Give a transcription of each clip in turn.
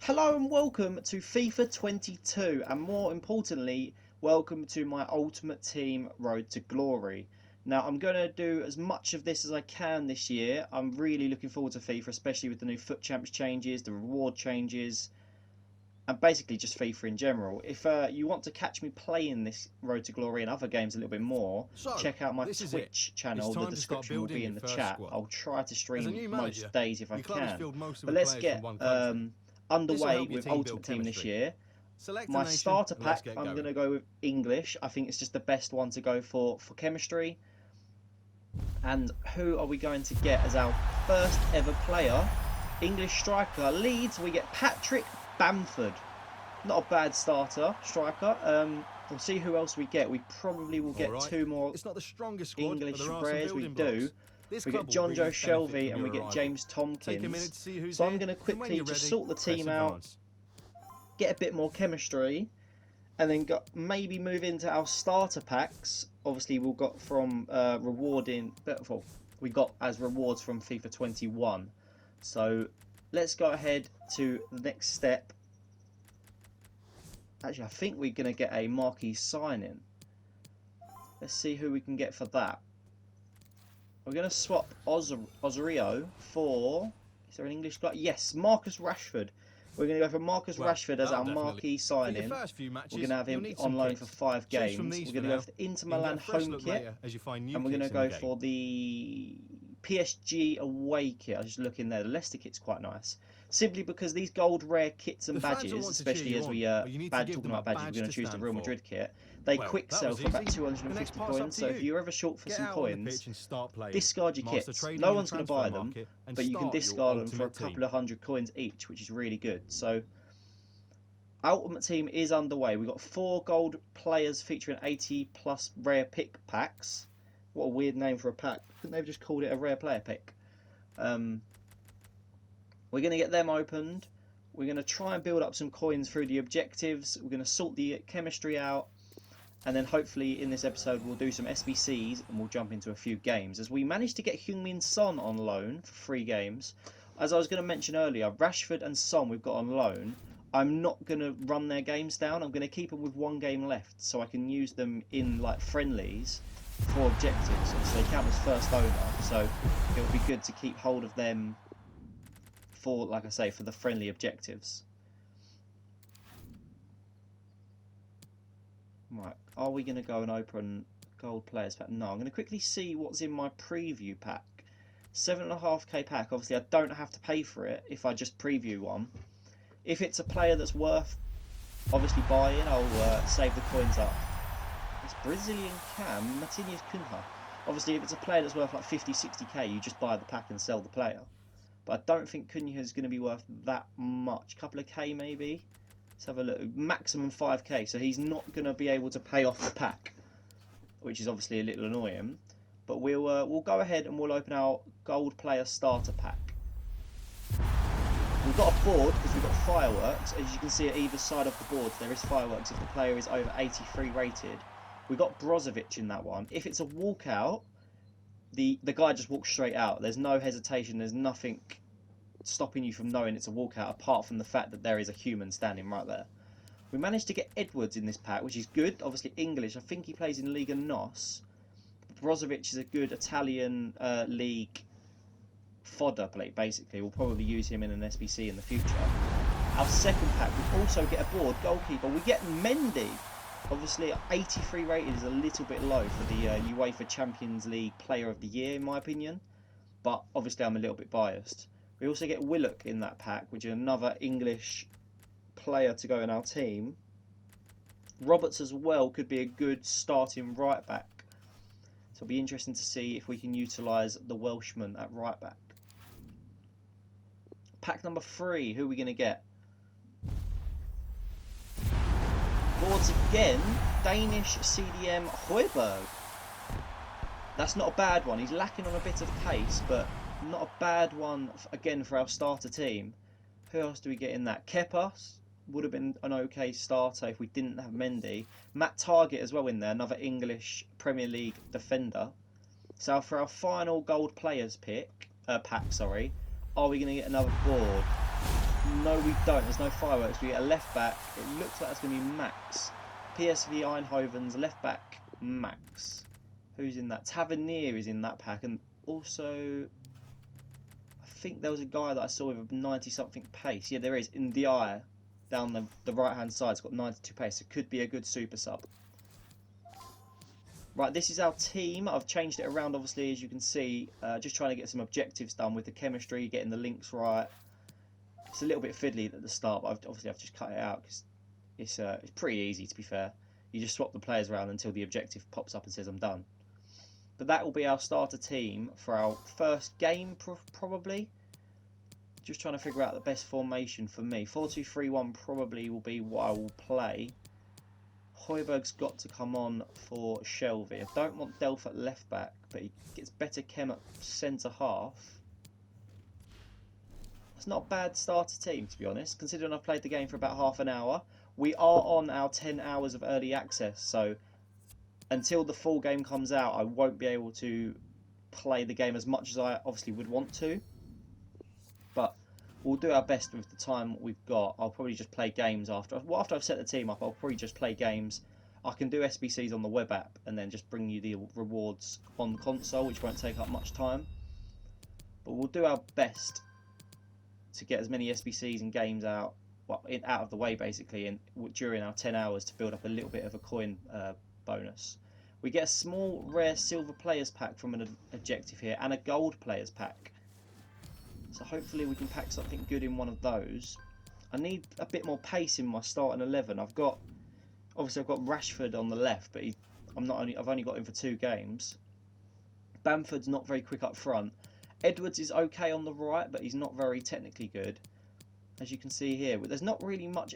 Hello and welcome to FIFA 22, and more importantly, welcome to my Ultimate Team Road to Glory. Now, I'm going to do as much of this as I can this year. I'm really looking forward to FIFA, especially with the new Foot Champs changes, the reward changes, and basically just FIFA in general. If you want to catch me playing this Road to Glory and other games a little bit more, check out my Twitch channel. The description will be in the chat. I'll try to stream most days if I can. But let's get underway with Ultimate Team this year. My starter pack, I'm going to go with English. I think it's just the best one to go for chemistry. And who are we going to get as our first ever player? English striker. Leeds, we get Patrick Bamford. Not a bad starter striker. We'll see who else we get. We probably will get two more English rares. We do. We get John Joe Shelby and we get James Tompkins. So I'm going to quickly just sort the team out, get a bit more chemistry, and then maybe move into our starter packs. Obviously, we got from we got as rewards from FIFA 21. So let's go ahead to the next step. Actually, I think we're going to get a marquee signing. Let's see who we can get for that. We're going to swap Osorio for... Is there an English guy? Yes, Marcus Rashford. We're going to go for Marcus Rashford as our marquee signing. We're going to have him on loan for 5 games. We're going to go for the Inter Milan home kit. And we're going to go for the PSG away kit. I was just looking there. The Leicester kit's quite nice. Simply because these gold rare kits and badges, especially as we talking about badges, we're going to choose the Real Madrid kit. They quick sell for about 250 coins. So if you're ever short for some coins, discard your kits. No one's going to buy them, but you can discard them for a couple of hundred coins each, which is really good. So Ultimate Team is underway. We've got 4 gold players featuring 80 plus rare pick packs. What a weird name for a pack. Couldn't they have just called it a rare player pick? We're going to get them opened. We're going to try and build up some coins through the objectives. We're going to sort the chemistry out. And then hopefully in this episode we'll do some SBCs and we'll jump into a few games. As we managed to get Heung-min Son on loan for 3 games. As I was going to mention earlier, Rashford and Son we've got on loan. I'm not going to run their games down. I'm going to keep them with 1 game left so I can use them in like friendlies for objectives. So they count as first owner. So it would be good to keep hold of them for, like I say, for the friendly objectives. Right, are we going to go and open gold players pack? No, I'm going to quickly see what's in my preview pack. 7.5k pack, obviously I don't have to pay for it if I just preview one. If it's a player that's worth obviously buying, I'll save the coins up. It's Brazilian Cam, Martinez Cunha. Obviously if it's a player that's worth like 50, 60k, you just buy the pack and sell the player. But I don't think Cunha is going to be worth that much. Couple of K maybe. Let's have a look. Maximum 5k, so he's not going to be able to pay off the pack, which is obviously a little annoying. But we'll go ahead and we'll open our gold player starter pack. We've got a board because we've got fireworks. As you can see at either side of the board, there is fireworks if the player is over 83 rated. We've got Brozovic in that one. If it's a walkout, the guy just walks straight out. There's no hesitation. There's nothing stopping you from knowing it's a walkout apart from the fact that there is a human standing right there. We managed to get Edwards in this pack, which is good. Obviously English. I think he plays in Liga NOS. Brozovic is a good Italian league fodder play, basically. We'll probably use him in an SBC in the future. Our second pack, we also get a board goalkeeper. We get Mendy. Obviously 83 rated is a little bit low for the UEFA Champions League Player of the Year in my opinion. But obviously I'm a little bit biased. We also get Willock in that pack, which is another English player to go in our team. Roberts as well could be a good starting right back. So it'll be interesting to see if we can utilise the Welshman at right back. Pack number 3, who are we going to get? Boards again, Danish CDM Højbjerg. That's not a bad one. He's lacking on a bit of pace, but not a bad one again for our starter team. Who else do we get in that? Kepa would have been an okay starter if we didn't have Mendy. Matt Target as well in there, another English Premier League defender. So for our final gold players pack, are we going to get another board? No, we don't. There's no fireworks. We get a left back. It looks like it's going to be Max. PSV Eindhoven's left back, Max. Who's in that? Tavernier is in that pack. And also, I think there was a guy that I saw with a 90-something pace. Yeah, there is. In the eye, down the right-hand side. It's got 92 pace. It could be a good super sub. Right, this is our team. I've changed it around, obviously, as you can see. Just trying to get some objectives done with the chemistry, getting the links right. It's a little bit fiddly at the start, but obviously I've just cut it out because it's pretty easy, to be fair. You just swap the players around until the objective pops up and says I'm done. But that will be our starter team for our first game, probably. Just trying to figure out the best formation for me. 4-2-3-1 probably will be what I will play. Højbjerg's got to come on for Shelby. I don't want Delph at left back, but he gets better chem at centre half. It's not a bad starter team, to be honest, considering I've played the game for about half an hour. We are on our 10 hours of early access, so until the full game comes out, I won't be able to play the game as much as I obviously would want to. But we'll do our best with the time we've got. I'll probably just play games after. Well, after I've set the team up, I'll probably just play games. I can do SBCs on the web app and then just bring you the rewards on console, which won't take up much time. But we'll do our best to get as many SBCs and games out, well, out of the way basically, and during our 10 hours to build up a little bit of a coin bonus. We get a small rare silver players pack from an objective here and a gold players pack. So hopefully we can pack something good in one of those. I need a bit more pace in my starting 11. Obviously I've got Rashford on the left, but I've only got him for 2 games. Bamford's not very quick up front. Edwards is okay on the right, but he's not very technically good, as you can see here. But there's not really much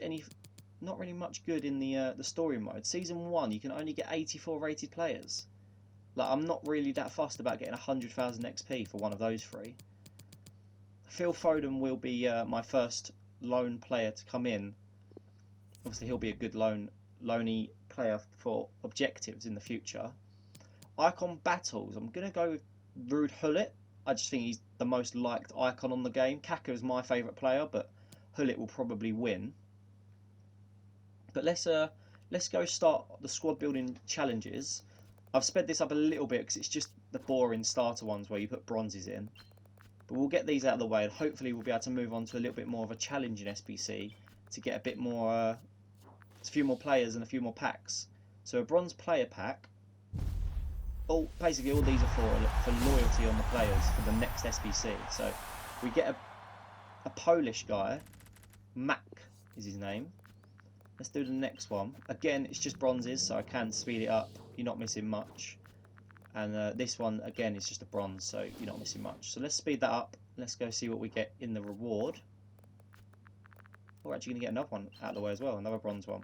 good in the story mode. Season 1, you can only get 84 rated players. Like, I'm not really that fussed about getting 100,000 XP for one of those 3. Phil Foden will be my first loan player to come in. Obviously, he'll be a good loaney player for objectives in the future. Icon battles. I'm going to go with Ruud Gullit. I just think he's the most liked icon on the game. Kaka is my favourite player, but Gullit will probably win. But let's go start the squad building challenges. I've sped this up a little bit because it's just the boring starter ones where you put bronzes in. But we'll get these out of the way and hopefully we'll be able to move on to a little bit more of a challenging SBC to get a bit more, a few more players and a few more packs. So a bronze player pack. Basically all these are for loyalty on the players for the next SBC. So we get a Polish guy, Mac is his name. Let's do the next one. Again, it's just bronzes, so I can speed it up. You're not missing much. And this one, again, is just a bronze, so you're not missing much. So let's speed that up. Let's go see what we get in the reward. We're actually going to get another one out of the way as well, another bronze one.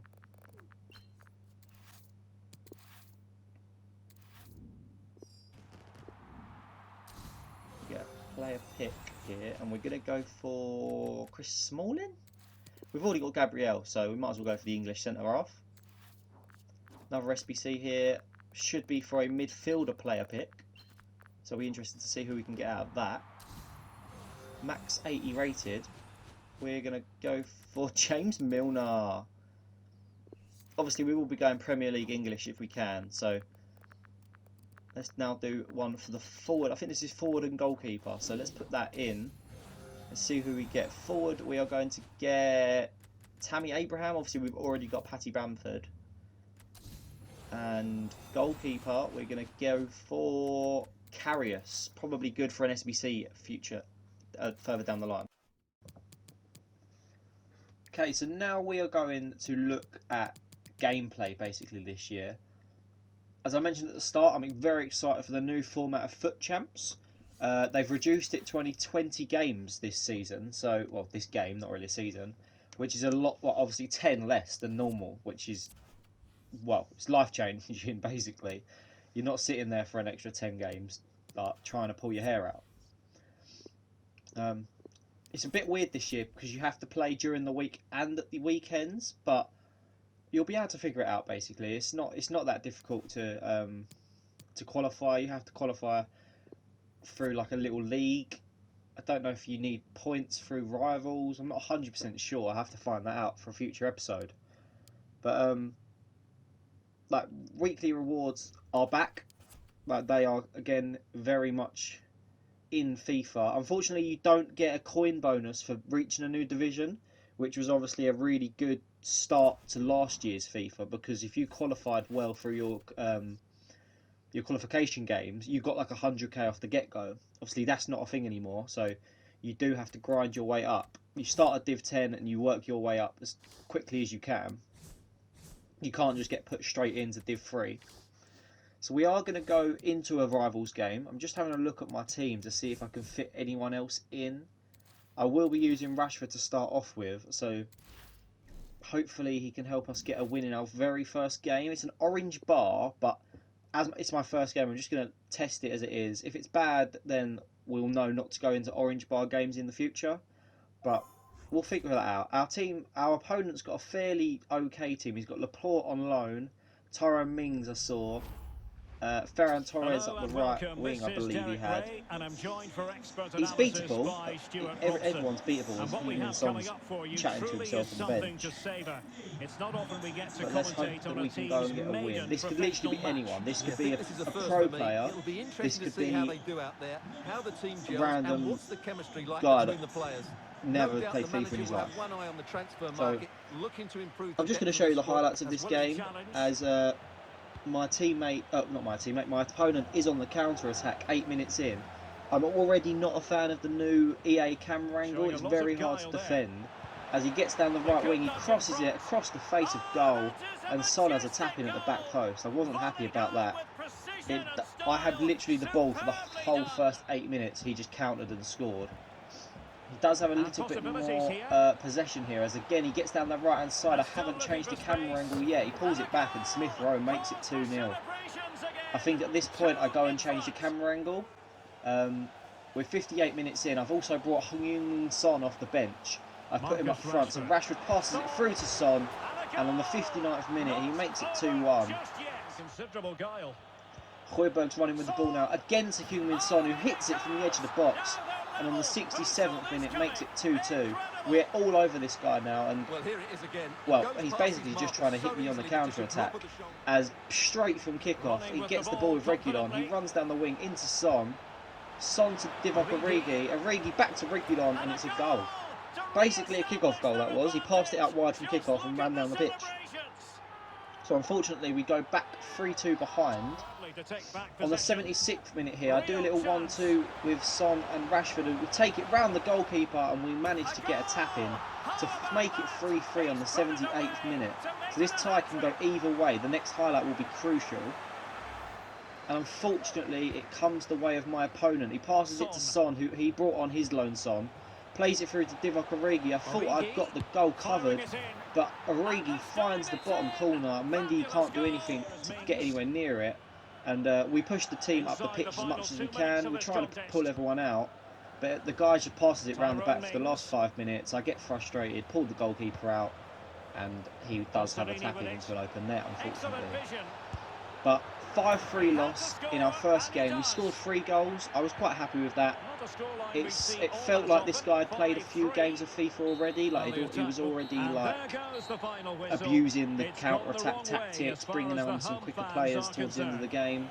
We get a player pick here, and we're going to go for Chris Smalling. We've already got Gabriel, so we might as well go for the English centre-half. Another SBC here. Should be for a midfielder player pick. So we're interested to see who we can get out of that. Max 80 rated. We're going to go for James Milner. Obviously we will be going Premier League English if we can. So let's now do one for the forward. I think this is forward and goalkeeper. So let's put that in. Let's see who we get. Forward, we are going to get Tammy Abraham. Obviously, we've already got Patty Bamford. And goalkeeper, we're going to go for Karius. Probably good for an SBC future, further down the line. Okay, so now we are going to look at gameplay, basically, this year. As I mentioned at the start, I'm very excited for the new format of Foot Champs. They've reduced it to only 20 games this season, so, well, this game, not really a season, which is a lot, well, obviously 10 less than normal, which is, well, it's life-changing, basically. You're not sitting there for an extra 10 games, trying to pull your hair out. It's a bit weird this year, because you have to play during the week and at the weekends, but you'll be able to figure it out, basically. It's not that difficult to qualify. You have to qualify through like a little league, I don't know if you need points through rivals. I'm not 100% sure. I have to find that out for a future episode. But like weekly rewards are back. Like they are again very much in FIFA. Unfortunately, you don't get a coin bonus for reaching a new division, which was obviously a really good start to last year's FIFA, because if you qualified well for your qualification games, you got like 100k off the get-go. Obviously, that's not a thing anymore, so you do have to grind your way up. You start at Div 10 and you work your way up as quickly as you can. You can't just get put straight into Div 3. So we are going to go into a rivals game. I'm just having a look at my team to see if I can fit anyone else in. I will be using Rashford to start off with, so hopefully he can help us get a win in our very first game. It's an orange bar, but as it's my first game, I'm just going to test it as it is. If it's bad, then we'll know not to go into orange bar games in the future. But we'll figure that out. Our opponent's got a fairly okay team. He's got Laporte on loan, Tyrone Mings I saw, Ferran Torres up the right wing, I believe he had. He's beatable. Everyone's beatable. Even Son's chatting to himself on the bench. But let's hope that we can go and get a win. This could literally be anyone. This could be a pro player. This could be a random guy that never played FIFA in his life. So I'm just going to show you the highlights of this game as my teammate, not my teammate, my opponent is on the counter attack 8 minutes in. I'm already not a fan of the new EA camera angle. It's very hard to defend. As he gets down the right wing, he crosses it across the face of goal, and Son has a tap in at the back post. I wasn't happy about that. I had literally the ball for the whole first 8 minutes. He just countered and scored. He does have a little bit more possession here, as again he gets down the right hand side. I haven't changed the camera angle yet. He pulls it back and Smith Rowe makes it 2-0. I think at this point I go and change the camera angle. We're 58 minutes in. I've also brought Heung-min Son off the bench. I put him up front, so Rashford passes it through to Son, and on the 59th minute he makes it 2-1. Højbjerg's running with the ball now, again to Heung-min Son, who hits it from the edge of the box, and on the 67th minute makes it 2-2. We're all over this guy now, and well, he's basically just trying to hit me on the counter-attack, as straight from kick-off, he gets the ball with Reguilon, he runs down the wing into Son to Divock Origi, Origi back to Reguilon, and it's a goal. Basically a kick-off goal that was. He passed it out wide from kick-off and ran down the pitch. So unfortunately we go back 3-2 behind. On the 76th minute here, I do a little 1-2 with Son and Rashford, and we take it round the goalkeeper, and we manage to get a tap in to make it 3-3 on the 78th minute. So this tie can go either way. The next highlight will be crucial. And unfortunately it comes the way of my opponent. He passes it to Son, who he brought on his loan Son. Plays it through to Divock Origi. I thought I'd got the goal covered, but Origi finds the bottom corner. Mendy can't do anything to get anywhere near it. And we push the team up the pitch as much as we can. We're trying to pull everyone out, but the guy just passes it round the back for the last 5 minutes. I get frustrated, pull the goalkeeper out, and he does have a tap in into an open net, unfortunately. But 5-3 loss in our first game. We scored 3 goals. I was quite happy with that. It felt like this guy had played a few games of FIFA already. Like he was already like abusing the counter-attack tactics, bringing on some quicker players towards the end of the game.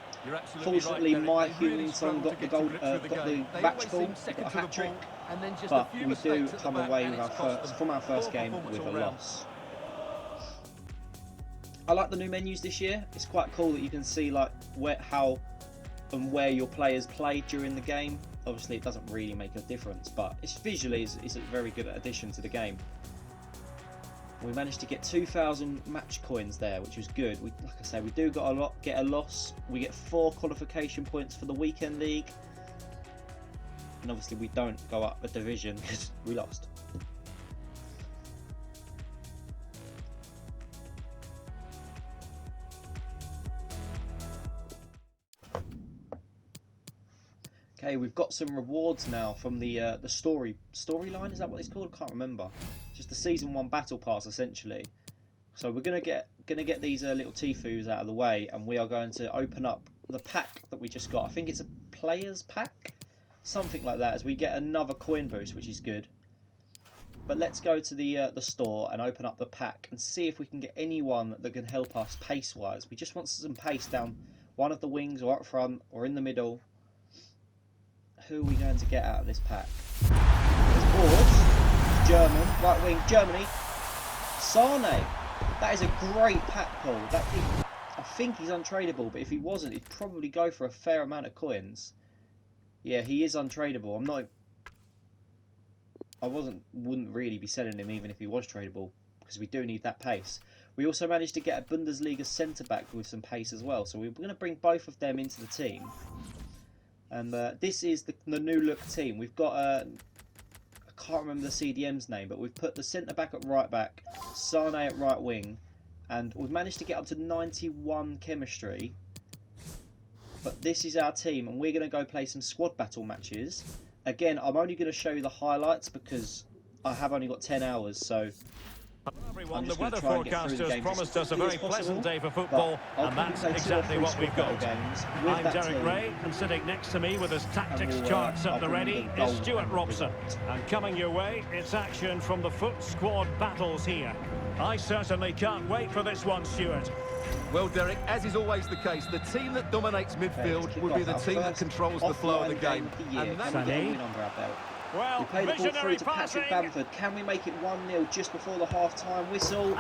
Fortunately, my Heung-min Son got the goal, got the match ball, got a hat trick. But we do come away with from our first game with a loss. I like the new menus this year. It's quite cool that you can see like how and where your players play during the game. Obviously, it doesn't really make a difference, but it's visually it's a very good addition to the game. We managed to get 2,000 match coins there, which was good. Like I say, we do get a loss. We get 4 qualification points for the weekend league, and obviously we don't go up a division because we lost. Okay, we've got some rewards now from the storyline. Is that what it's called? I can't remember. Just the season 1 battle pass, essentially. So we're gonna get these little Tifus out of the way, and we are going to open up the pack that we just got. I think it's a players pack. something like that, as we get another coin boost, which is good. But let's go to the store and open up the pack and see if we can get anyone that can help us pace-wise. We just want some pace down one of the wings or up front or in the middle. Who are we going to get out of this pack? There's Borges, German, right wing, Germany. Sane. That is a great pack pull. I think he's untradeable, but if he wasn't, he'd probably go for a fair amount of coins. Yeah, he is untradeable. I wouldn't really be selling him even if he was tradable, because we do need that pace. We also managed to get a Bundesliga centre-back with some pace as well, so we're going to bring both of them into the team. And this is the new look team. We've got, I can't remember the CDM's name, but we've put the centre-back at right-back, Sane at right wing, and we've managed to get up to 91 chemistry. But this is our team, and we're going to go play some squad battle matches. Again, I'm only going to show you the highlights because I have only got 10 hours, so everyone, the weather forecasters promised us a very pleasant day for football, and that's exactly what we've got. I'm Derek Ray, and sitting next to me with his tactics charts at the ready is Stuart Robson. And coming your way, it's action from the foot squad battles here. I certainly can't wait for this one, Stuart. Well, Derek, as is always the case, the team that dominates midfield will be the team that controls the flow of the game. And that's we played the ball through to Patrick Bamford. Can we make it 1-0 just before the half-time whistle?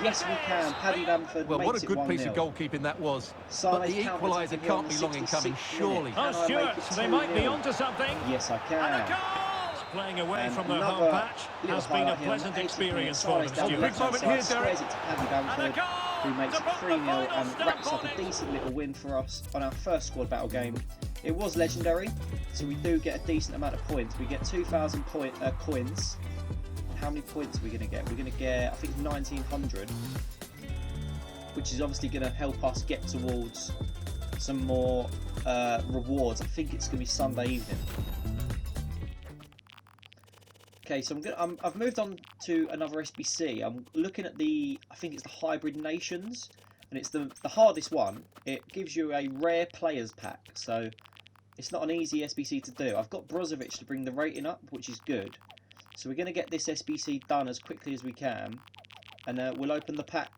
Yes, we can. Paddy Bamford well, makes what a good piece of goalkeeping that was. But the equaliser can't be long in coming, surely. Oh, Stuart, they might be onto something. Yes, I can. Playing away from the home patch has been a pleasant experience for them, Stuart. Big moment here, Derek. It to Paddy Bamford, who makes it 3-0 and racks up a decent little win for us on our first squad battle game. It was legendary, so we do get a decent amount of points. We get 2,000 coins. How many points are we going to get? We're going to get, I think, 1,900, which is obviously going to help us get towards some more rewards. I think it's going to be Sunday evening. Okay, so I've moved on to another SBC. I'm looking at I think it's the Hybrid Nations, and it's the hardest one. It gives you a rare players pack, so it's not an easy SBC to do. I've got Brozovic to bring the rating up, which is good. So we're going to get this SBC done as quickly as we can, and we'll open the pack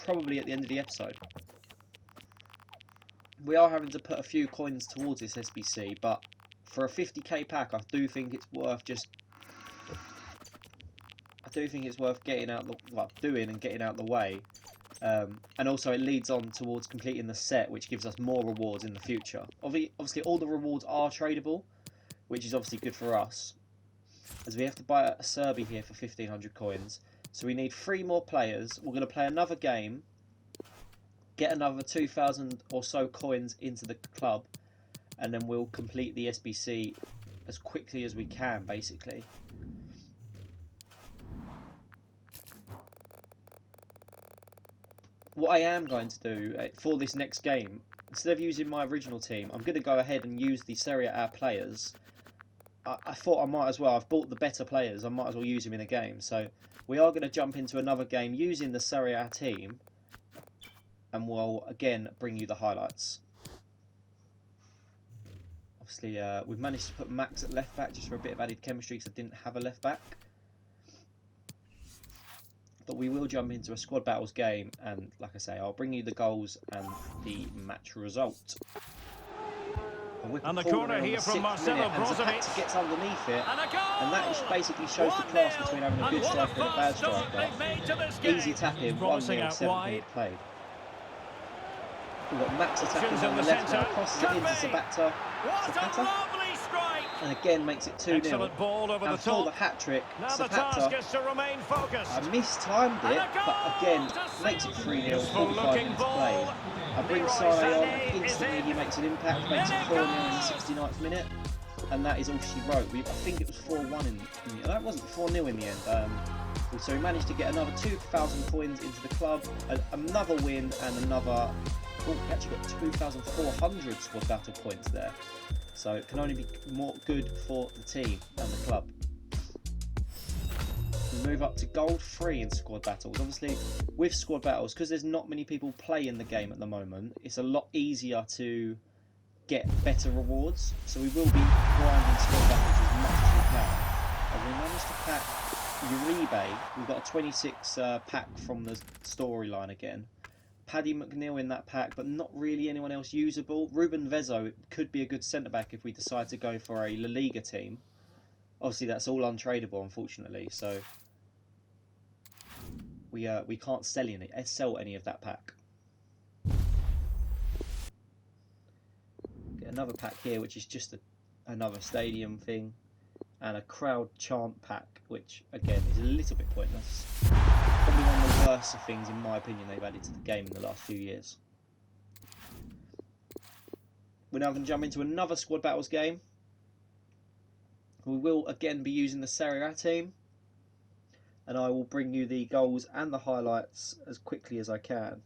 probably at the end of the episode. We are having to put a few coins towards this SBC, but for a 50k pack, I do think it's worth getting out doing and getting out the way, and also it leads on towards completing the set, which gives us more rewards in the future. Obviously all the rewards are tradable, which is obviously good for us, as we have to buy a Serbi here for 1,500 coins. So we need 3 more players. We're going to play another game, get another 2,000 or so coins into the club, and then we'll complete the SBC as quickly as we can, basically. What I am going to do for this next game, instead of using my original team, I'm going to go ahead and use the Serie A players. I thought I might as well. I've bought the better players. I might as well use them in a game. So we are going to jump into another game using the Serie A team, and we'll again bring you the highlights. Obviously, we've managed to put Max at left back just for a bit of added chemistry because I didn't have a left back. But we will jump into a squad battles game, and like I say, I'll bring you the goals and the match result. And the corner here from Marcelo Brozovic gets underneath it, and that just basically shows the class between having a good striker and a bad striker. Easy tap in, 1-0, 7 minutes played. We've got Max attacking on the left now, crosses it into Zapata. And again makes it 2-0. Excellent ball over the top. For the hat-trick, Zapata is to remain focused. I mistimed it, but again makes it 3-0, 45 minutes played. I bring Sane on, instantly he makes an impact, makes it 4-0 in the 69th minute, and that is all she wrote. I think it was 4-1 in the end. That wasn't 4-0 in the end. So we managed to get another 2,000 coins into the club, another win, and another... Oh, we actually got 2,400 squad battle points there. So it can only be more good for the team and the club. We move up to gold 3 in squad battles. Obviously, with squad battles, because there's not many people playing the game at the moment, it's a lot easier to get better rewards. So we will be grinding squad battles as much as we can. And we managed to pack Uribe. We've got a 26 pack from the storyline again. Paddy McNeil in that pack, but not really anyone else usable. Ruben Vezo could be a good centre-back if we decide to go for a La Liga team. Obviously, that's all untradeable, unfortunately, so we can't sell any of that pack. Get another pack here, which is just another stadium thing, and a crowd chant pack, which, again, is a little bit pointless. Probably one of the worst things, in my opinion, they've added to the game in the last few years. We're now going to jump into another Squad Battles game. We will again be using the Serie A team, and I will bring you the goals and the highlights as quickly as I can.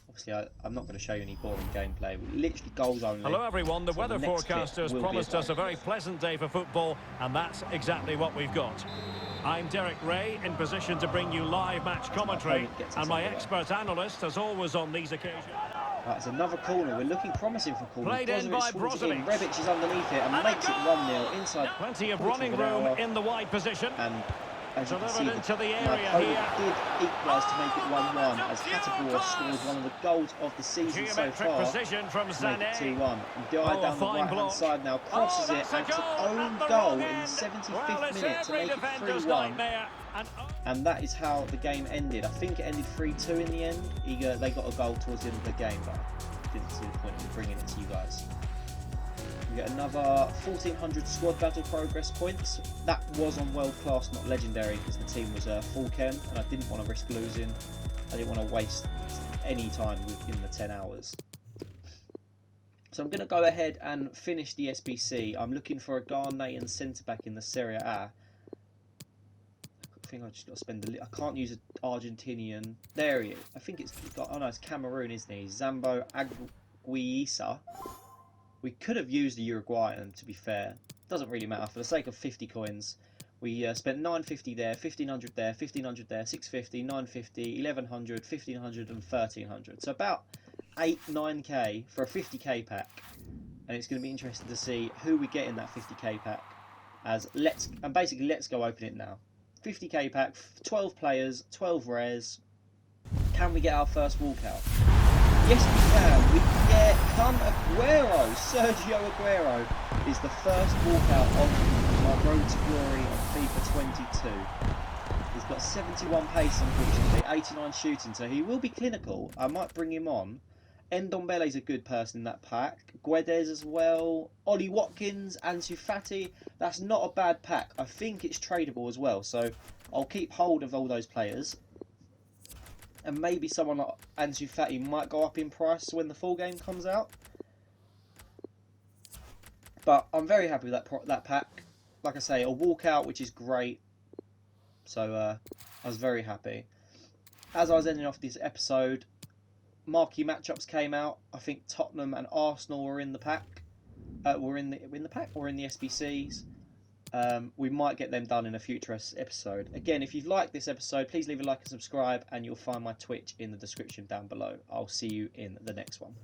Obviously, I'm not going to show you any boring gameplay. Literally goals only. Hello everyone, the so weather forecasters promised us a very bit. pleasant day for football, and that's exactly what we've got. I'm Derek Ray, in position to bring you live match commentary, and my expert analyst, as always on these occasions. Right, it's another corner. We're looking promising for corners. Played in by Brozovic. Rebic is underneath it and makes it 1-0 inside. Plenty of running room in the wide position. And as you can see, delivered into the area my opponent here. did equalise to make it 1-1 as Hateboer scores one of the goals of the season so far. Precision from to make it Sané. 2-1. And Dier down the right hand side now crosses it and it's own goal in the 75th minute to make it 3-1. And that is how the game ended. I think it ended 3-2 in the end. They got a goal towards the end of the game, but I didn't see the point in bringing it to you guys. We get another 1400 squad battle progress points. That was on world class, not legendary, because the team was full chem and I didn't want to risk losing. I didn't want to waste any time within the 10 hours. So I'm going to go ahead and finish the SBC. I'm looking for a Ghanaian centre-back in the Serie A. I think I just got to spend I can't use an Argentinian. There he is. I think it's Cameroon, isn't he? Zambo Aguiisa. We could have used the Uruguayan, to be fair. Doesn't really matter. For the sake of 50 coins, we spent 950 there, 1500 there, 1500 there, 650, 950, 1100, 1500 and 1300. So about 8-9k for a 50k pack. And it's going to be interesting to see who we get in that 50k pack. Basically let's go open it now. 50k pack, 12 players, 12 rares. Can we get our first walkout? Yes, we can. We get Aguero. Sergio Aguero is the first walkout on our Road to Glory on FIFA 22. He's got 71 pace, unfortunately, 89 shooting, so he will be clinical. I might bring him on. Ndombele's a good person in that pack. Guedes as well. Ollie Watkins, Ansu Fati. That's not a bad pack. I think it's tradable as well, so I'll keep hold of all those players. And maybe someone like Ansu Fati might go up in price when the full game comes out. But I'm very happy with that pack. Like I say, a walkout, which is great. So I was very happy. As I was ending off this episode, marquee matchups came out. I think Tottenham and Arsenal were in the pack. Were in the pack or in the SBCs. We might get them done in a future episode. Again, if you've liked this episode, please leave a like and subscribe, and you'll find my Twitch in the description down below. I'll see you in the next one.